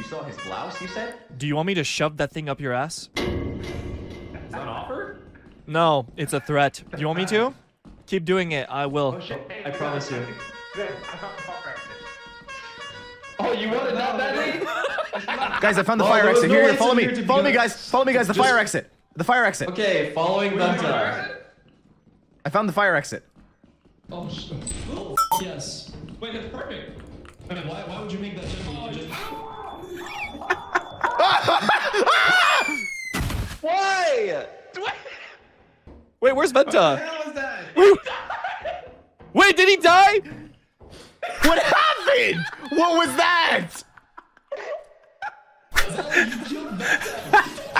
saw his blouse, you said? Do you want me to shove that thing up your ass? Is that an offer? No, it's a threat. Do you want me to? Keep doing it. I will. Oh shit, I promise you. Oh, you want it that badly? Guys, I found the fire exit. Here, follow me. Follow me, guys. Follow me, guys. The fire exit. The fire exit. Okay, following Vanta. I found the fire exit. Oh, shit. Oh, yes. Wait, that's perfect. I mean, why would you make that jump? Why? Wait, where's Vanta? What was that? Wait, did he die? What happened? What was that? You killed Vanta.